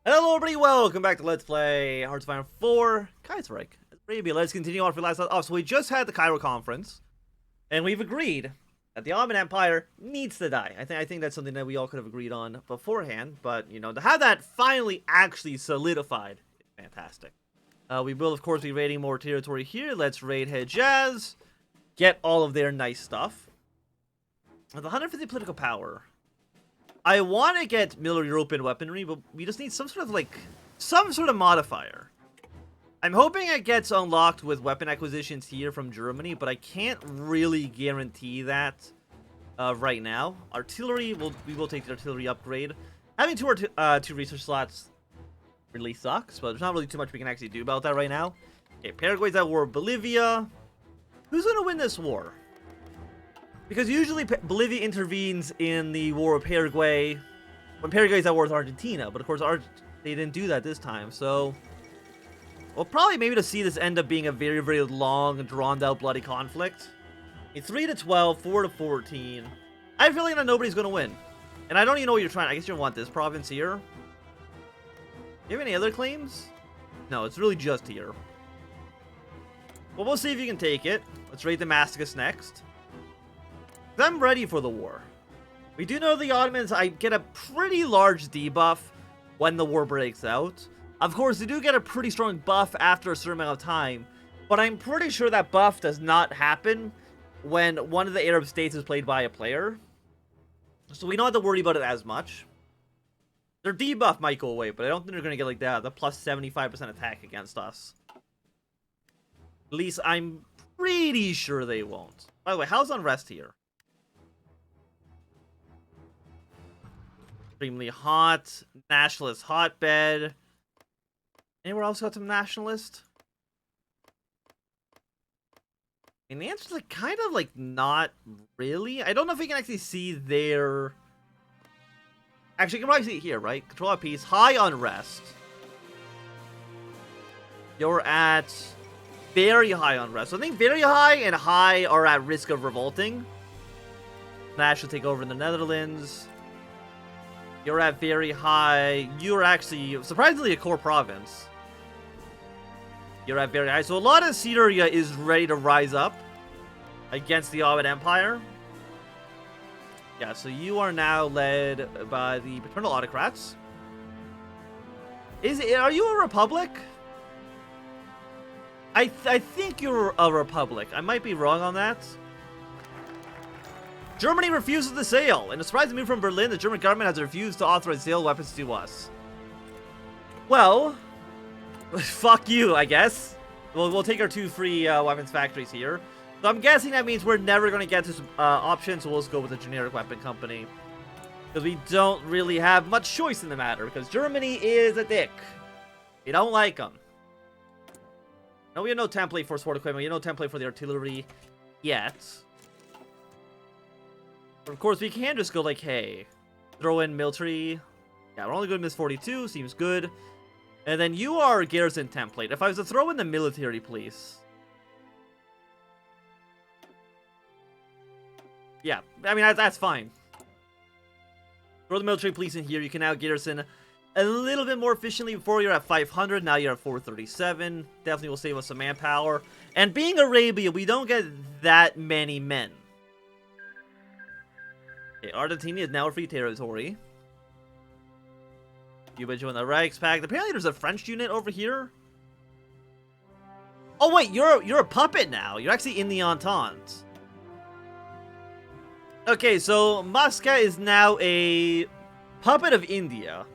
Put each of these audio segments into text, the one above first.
Hello everybody, welcome back to Let's Play Hearts of Iron 4 Kaiserreich. Let's continue on for the last off. So we just had the Cairo conference, and we've agreed that the Ottoman Empire needs to die. I think that's something that we all could have agreed on beforehand, but you know, to have that finally actually solidified is fantastic. We will of course be raiding more territory here. Let's raid Hejaz, get all of their nice stuff. With 150 political power, I want to get Middle European weaponry, but we just need some sort of modifier. I'm hoping it gets unlocked with weapon acquisitions here from Germany, but I can't really guarantee that right now. Artillery, we will take the artillery upgrade. Having two research slots really sucks, but there's not really too much we can actually do about that right now. Okay, Paraguay's at war with Bolivia. Who's going to win this war? Because usually Bolivia intervenes in the war with Paraguay when Paraguay's at war with Argentina, but of course they didn't do that this time, so we'll probably maybe to see this end up being a very, very long, drawn-out, bloody conflict. 3 to 12, 4 to 14. I have a feeling that nobody's going to win. And I don't even know what you're trying. I guess you want this province here. Do you have any other claims? No, it's really just here. Well, we'll see if you can take it. Let's raid Damascus next. I'm ready for the war. We do know the Ottomans, I get a pretty large debuff when the war breaks out. Of course, they do get a pretty strong buff after a certain amount of time, but I'm pretty sure that buff does not happen when one of the Arab states is played by a player. So we don't have to worry about it as much. Their debuff might go away, but I don't think they're going to get like that, the plus 75% attack against us. At least I'm pretty sure they won't. By the way, how's unrest here? Extremely hot, nationalist hotbed. Anywhere else got some nationalist? And the answer's like kind of like not really. I don't know if we can actually see their. Actually, you can probably see it here, right? Control of peace, high unrest. You're at very high unrest. So I think very high and high are at risk of revolting. Nash will take over in the Netherlands. You're at very high. You're actually, surprisingly, a core province. You're at very high. So a lot of Syria is ready to rise up against the Ottoman Empire. Yeah, so you are now led by the paternal autocrats. Are you a republic? I think you're a republic. I might be wrong on that. Germany refuses the sale. In a surprising move from Berlin, the German government has refused to authorize sale weapons to us. Well, fuck you, I guess. We'll take our 2 free weapons factories here. So I'm guessing that means we're never going to get this option, so we'll just go with a generic weapon company. Because we don't really have much choice in the matter, because Germany is a dick. We don't like them. No, we have no template for sword equipment. We have no template for the artillery yet. But of course, we can just go like, hey, throw in military. Yeah, we're only going to miss 42. Seems good. And then you are garrison template. If I was to throw in the military, please. Yeah, I mean, that's fine. Throw the military police in here. You can now garrison a little bit more efficiently. Before you're at 500, now you're at 437. Definitely will save us some manpower. And being Arabia, we don't get that many men. Okay, Argentina is now a free territory. You would join the Reichspakt. Apparently there's a French unit over here. Oh wait, you're a puppet now. You're actually in the Entente. Okay, so Muscat is now a puppet of India.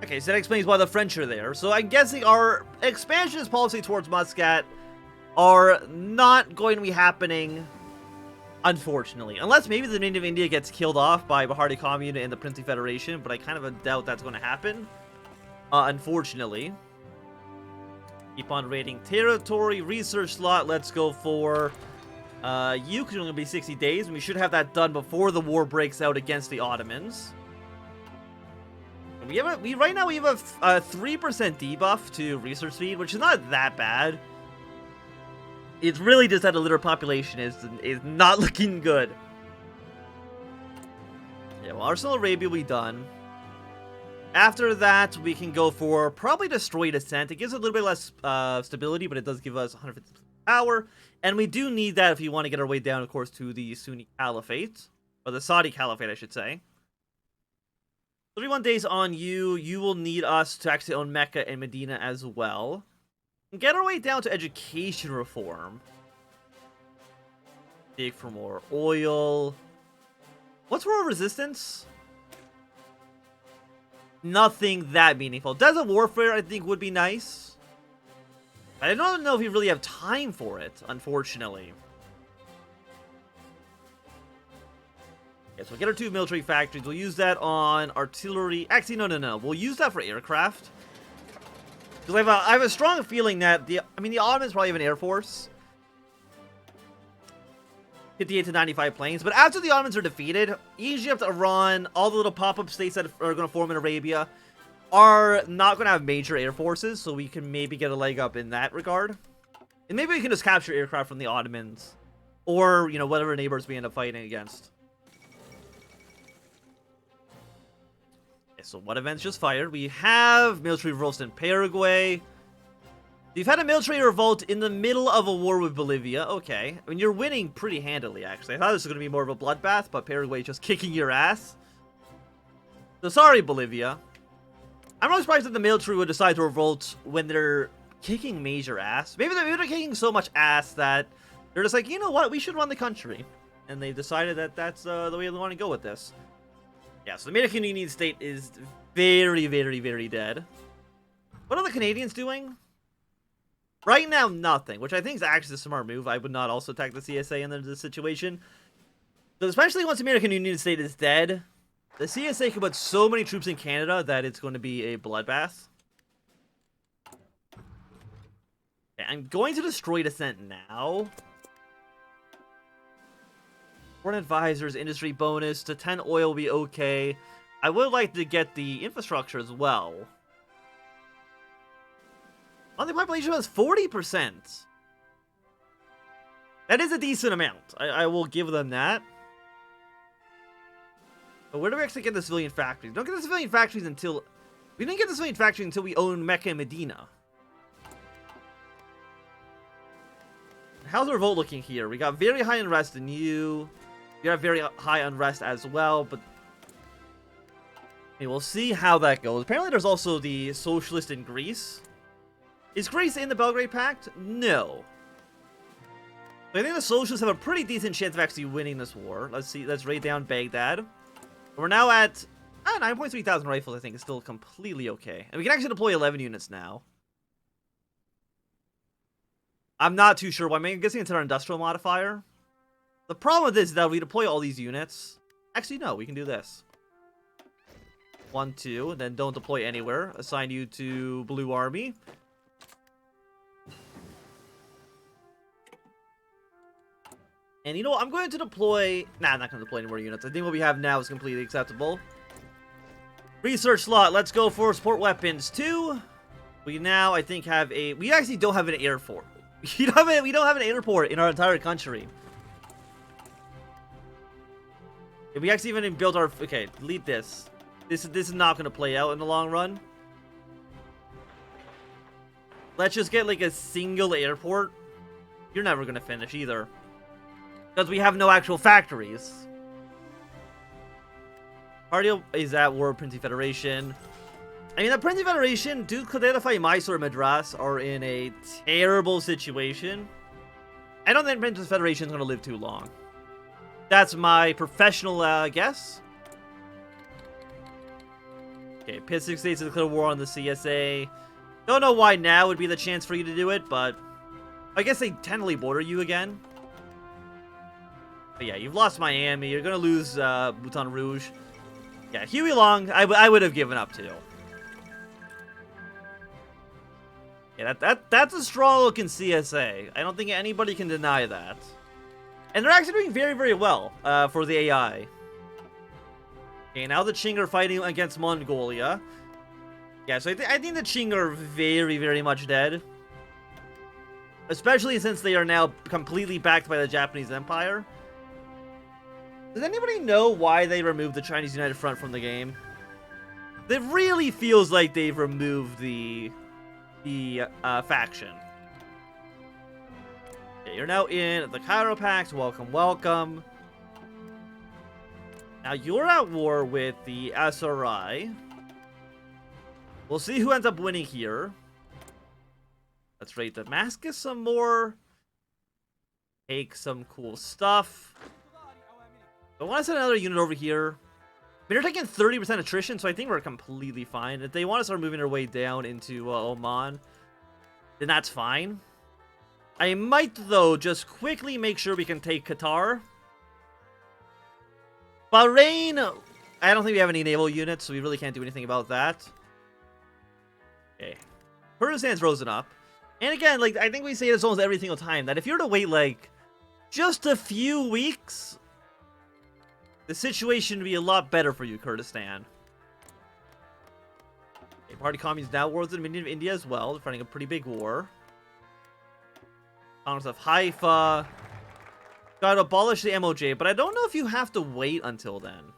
Okay, so that explains why the French are there. So I'm guessing our expansionist policy towards Muscat are not going to be happening, unfortunately. Unless maybe the native India gets killed off by Bahari Commune and the Princely Federation, but I kind of doubt that's going to happen. Unfortunately. Keep on raiding territory. Research slot, let's go for you, because it's only be 60 days, and we should have that done before the war breaks out against the Ottomans. Right now we have a 3% debuff to research speed, which is not that bad. It's really just that the litter population is not looking good. Yeah, well, Arsenal Arabia will be done. After that, we can go for probably Destroy Descent. It gives a little bit less stability, but it does give us 150 power. And we do need that if we want to get our way down, of course, to the Sunni Caliphate. Or the Saudi Caliphate, I should say. 31 days on you. You will need us to actually own Mecca and Medina as well. And get our way down to education reform. Dig for more oil. What's Royal Resistance? Nothing that meaningful. Desert Warfare, I think, would be nice. I don't know if we really have time for it, unfortunately. Okay, so we'll get our 2 military factories. We'll use that on artillery. Actually, no. We'll use that for aircraft. Because I have a strong feeling that the Ottomans probably have an air force. 58 to 95 planes. But after the Ottomans are defeated, Egypt, Iran, all the little pop-up states that are going to form in Arabia are not going to have major air forces, so we can maybe get a leg up in that regard. And maybe we can just capture aircraft from the Ottomans. Or, you know, whatever neighbors we end up fighting against. Okay, so what events just fired? We have military revolts in Paraguay. You've had a military revolt in the middle of a war with Bolivia. Okay. I mean, you're winning pretty handily, actually. I thought this was going to be more of a bloodbath, but Paraguay just kicking your ass. So sorry, Bolivia. I'm not surprised that the military would decide to revolt when they're kicking major ass. Maybe they're kicking so much ass that they're just like, you know what? We should run the country. And they decided that that's the way they want to go with this. Yeah, so the American Union State is very, very, very dead. What are the Canadians doing? Right now, nothing, which I think is actually a smart move. I would not also attack the CSA in this situation. So especially once the American Union State is dead, the CSA can put so many troops in Canada that it's going to be a bloodbath. Okay, I'm going to destroy Descent now. Foreign advisors, industry bonus, to 10 oil will be okay. I would like to get the infrastructure as well. Oh, the population was 40%. That is a decent amount. I will give them that. But where do we actually get the civilian factories? We don't get the civilian factories until... We didn't get the civilian factories until we own Mecca and Medina. How's the revolt looking here? We got very high unrest in you. We have very high unrest as well, but... Okay, we'll see how that goes. Apparently there's also the socialist in Greece. Is Greece in the Belgrade Pact? No. But I think the socialists have a pretty decent chance of actually winning this war. Let's see. Let's raid down Baghdad. We're now at 9.3 thousand rifles. I think is still completely okay. And we can actually deploy 11 units now. I'm not too sure why. I'm guessing it's our industrial modifier. The problem with this is that we deploy all these units. Actually, no. We can do this. 1, 2. And then don't deploy anywhere. Assign you to Blue Army. And you know what? I'm going to deploy... Nah, I'm not going to deploy any more units. I think what we have now is completely acceptable. Research slot. Let's go for support weapons 2. We now, I think, have a... We actually don't have an airport. We don't have an airport in our entire country. If we actually even built our... Okay, delete this. This is not going to play out in the long run. Let's just get, like, a single airport. You're never going to finish either. Because we have no actual factories. Cardio is at war with Prince Federation. I mean, the Prince Federation, Duke Khalifah, Mysore, and Madras are in a terrible situation. I don't think Prince Federation is going to live too long. That's my professional guess. Okay, P6 states to declare war on the CSA. Don't know why now would be the chance for you to do it, but I guess they technically border you again. But yeah, you've lost Miami. You're going to lose Bhutan Rouge. Yeah, Huey Long, I would have given up to. Yeah, that's a strong-looking CSA. I don't think anybody can deny that. And they're actually doing very, very well for the AI. Okay, now the Qing are fighting against Mongolia. Yeah, so I think the Qing are very, very much dead. Especially since they are now completely backed by the Japanese Empire. Does anybody know why they removed the Chinese United Front from the game? It really feels like they've removed the faction. Okay, you're now in the Kaiserreich. Welcome, welcome. Now you're at war with the SRI. We'll see who ends up winning here. Let's raid Damascus some more. Take some cool stuff. I want to send another unit over here. I mean, they're taking 30% attrition, so I think we're completely fine. If they want to start moving their way down into Oman, then that's fine. I might, though, just quickly make sure we can take Qatar. Bahrain, I don't think we have any naval units, so we really can't do anything about that. Okay. Kurdistan's risen up. And again, like, I think we say this almost every single time, that if you were to wait, like, just a few weeks, the situation would be a lot better for you, Kurdistan. Okay, Party Communists now wars in India as well. They're fighting a pretty big war. Congress of Haifa. Gotta abolish the MOJ, but I don't know if you have to wait until then.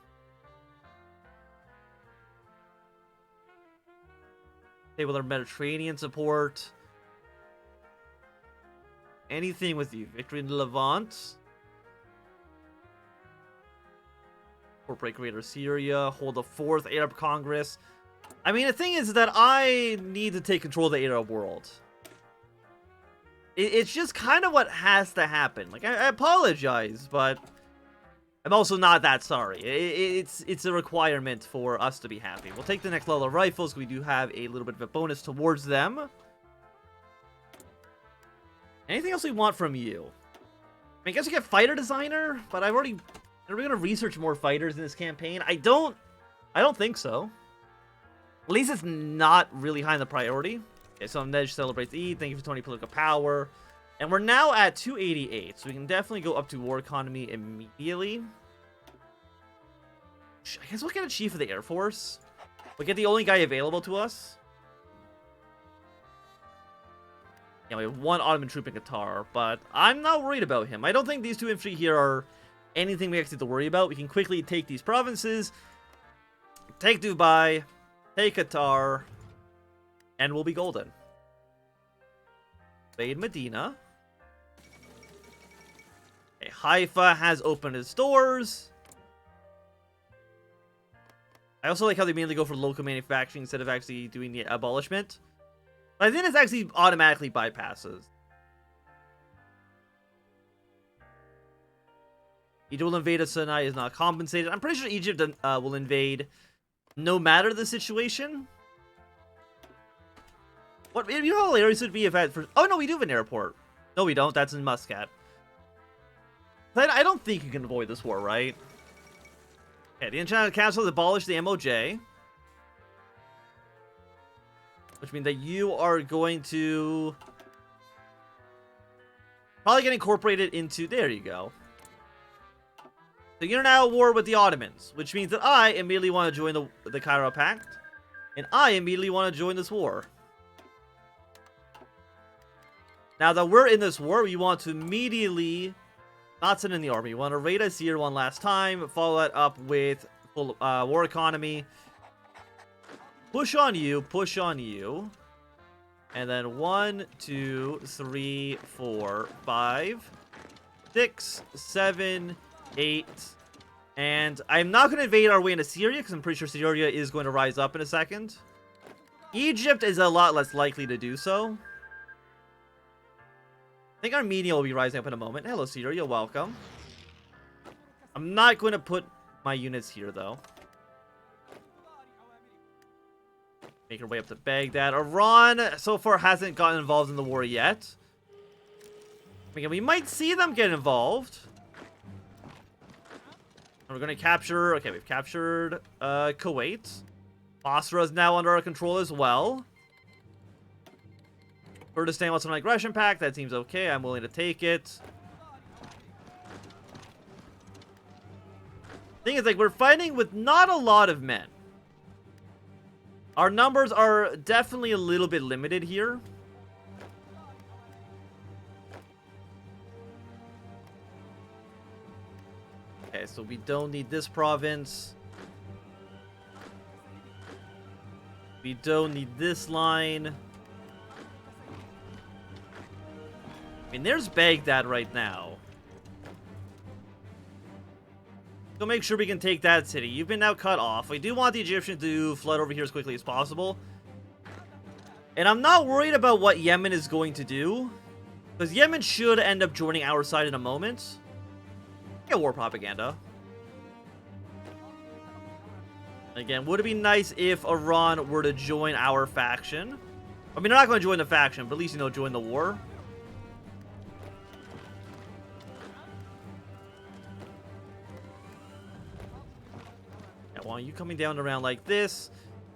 Okay, with our Mediterranean support. Anything with you. Victory in the Levant. Incorporate Greater Syria. Hold the 4th Arab Congress. I mean, the thing is that I need to take control of the Arab world. It's just kind of what has to happen. Like, I apologize, but I'm also not that sorry. It's a requirement for us to be happy. We'll take the next level of rifles. We do have a little bit of a bonus towards them. Anything else we want from you? I mean, I guess we get fighter designer, but Are we going to research more fighters in this campaign? I don't think so. At least it's not really high on the priority. Okay, so Nej celebrates Eid. Thank you for 20 political power. And we're now at 288, so we can definitely go up to war economy immediately. I guess we'll get a chief of the Air Force. We'll get the only guy available to us. Yeah, we have 1 Ottoman troop in Qatar, but I'm not worried about him. I don't think these 2 infantry here are anything we actually have to worry about. We can quickly take these provinces, take Dubai, take Qatar, and we'll be golden. Invade Medina. Okay, Haifa has opened its doors. I also like how they mainly go for local manufacturing instead of actually doing the abolishment. But I think this actually automatically bypasses. Egypt will invade Sinai is not compensated. I'm pretty sure Egypt will invade no matter the situation. What, you know how hilarious it would be if at first... Oh, no, we do have an airport. No, we don't. That's in Muscat. I don't think you can avoid this war, right? Okay, the Enchanted Castle has abolished the MOJ. Which means that you are going to... probably get incorporated into... There you go. So you're now at war with the Ottomans. Which means that I immediately want to join the Cairo Pact. And I immediately want to join this war. Now that we're in this war, we want to immediately not send in the army. We want to raid us here one last time. Follow that up with full war economy. Push on you. Push on you. And then 1, 2, 3, 4, 5, 6, 7, 8. And I'm not going to invade our way into Syria because I'm pretty sure Syria is going to rise up in a second. Egypt is a lot less likely to do so. I think Armenia will be rising up in a moment. Hello, Syria. Welcome. I'm not going to put my units here, though. Make our way up to Baghdad. Iran, so far, hasn't gotten involved in the war yet. Again, we might see them get involved. And we're going to capture... Okay, we've captured Kuwait. Basra is now under our control as well. Kurdistan wants an aggression pact. That seems okay. I'm willing to take it. Thing is, like, we're fighting with not a lot of men. Our numbers are definitely a little bit limited here. Okay, so we don't need this province. We don't need this line. I mean, there's Baghdad right now. Go make sure we can take that city. You've been now cut off. We do want the Egyptians to flood over here as quickly as possible. And I'm not worried about what Yemen is going to do, because Yemen should end up joining our side in a moment. Yeah, war propaganda. Again, would it be nice if Iran were to join our faction? I mean, they're not going to join the faction, but at least, you know, join the war. Yeah, well, you coming down around like this.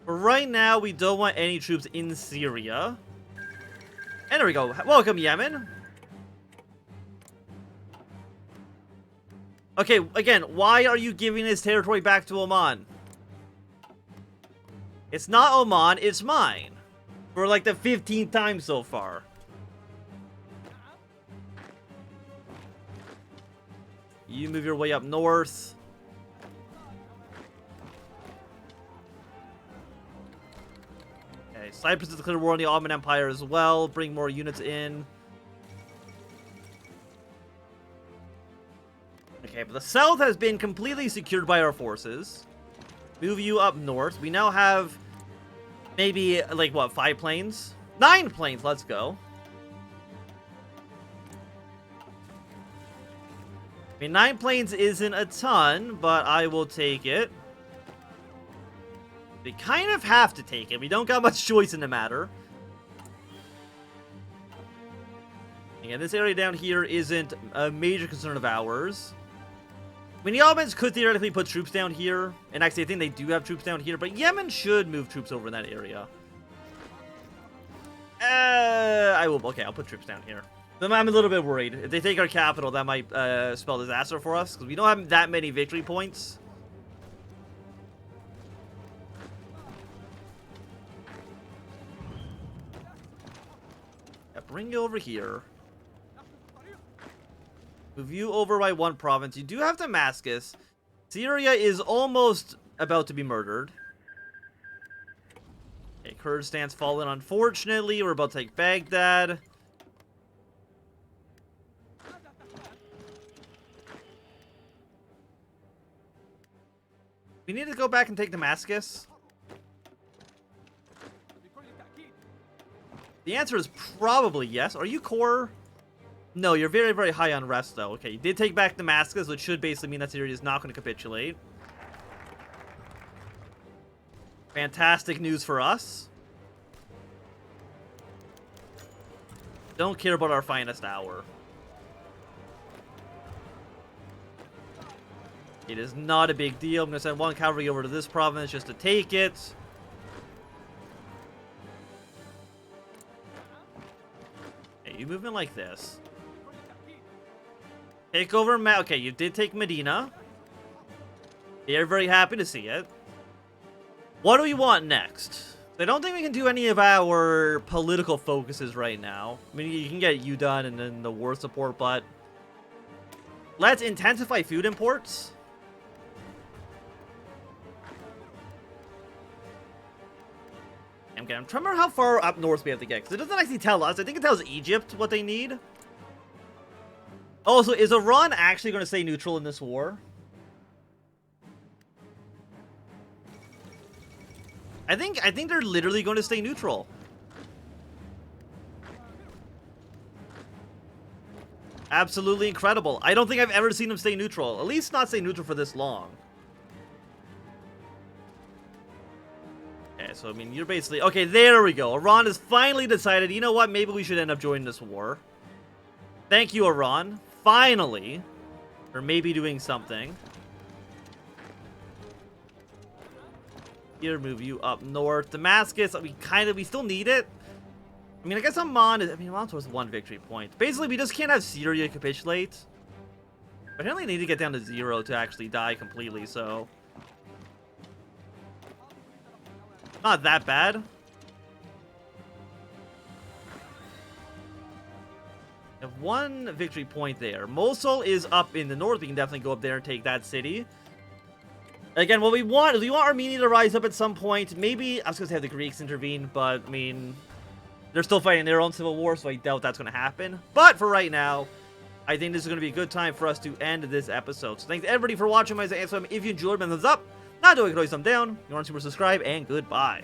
But right now, we don't want any troops in Syria. And there we go. Welcome, Yemen. Okay, again, why are you giving this territory back to Oman? It's not Oman, it's mine. For like the 15th time so far. You move your way up north. Okay, Cyprus has declared war on the Ottoman Empire as well. Bring more units in. Okay, but the south has been completely secured by our forces. Move you up north. We now have maybe, like, what, 5 planes? 9 planes, let's go. I mean, 9 planes isn't a ton, but I will take it. We kind of have to take it. We don't got much choice in the matter. Again, this area down here isn't a major concern of ours. I mean, the Ottomans could theoretically put troops down here. And actually, I think they do have troops down here. But Yemen should move troops over in that area. I will. Okay, I'll put troops down here. Then I'm a little bit worried. If they take our capital, that might spell disaster for us. Because we don't have that many victory points. Yeah, bring you over here. Move you over by 1 province. You do have Damascus. Syria is almost about to be murdered. Okay, Kurdistan's fallen, unfortunately. We're about to take Baghdad. We need to go back and take Damascus. The answer is probably yes. Are you core? No, you're very, very high on rest, though. Okay, you did take back Damascus, which should basically mean that Syria is not going to capitulate. Fantastic news for us. Don't care about our finest hour. It is not a big deal. I'm going to send 1 cavalry over to this province just to take it. Okay, you move in like this. Take over okay, you did take Medina. They're very happy to see it. What do we want next? I don't think we can do any of our political focuses right now. I mean, you can get you done and then the war support, but let's intensify food imports. I'm trying to remember how far up north we have to get, because it doesn't actually tell us. I think it tells Egypt what they need. Oh, so is Iran actually going to stay neutral in this war? I think they're literally going to stay neutral. Absolutely incredible. I don't think I've ever seen them stay neutral. At least not stay neutral for this long. Okay, so I mean, you're basically... Okay, there we go. Iran has finally decided, you know what? Maybe we should end up joining this war. Thank you, Iran. Finally. Or maybe doing something. Here, move you up north. Damascus, we still need it. I mean, I guess Amman is... I mean, Amman's worth 1 victory point. Basically, we just can't have Syria capitulate. Apparently, they need to get down to 0 to actually die completely, so... Not that bad. We have 1 victory point there. Mosul is up in the north. We can definitely go up there and take that city. Again, what we want is we want Armenia to rise up at some point. Maybe, I was going to say have the Greeks intervene, but, I mean, they're still fighting their own civil war, so I doubt that's going to happen. But for right now, I think this is going to be a good time for us to end this episode. So thanks everybody for watching my answer. If you enjoyed, thumbs up. Not doing it, thumb down. You want to super subscribe, and goodbye.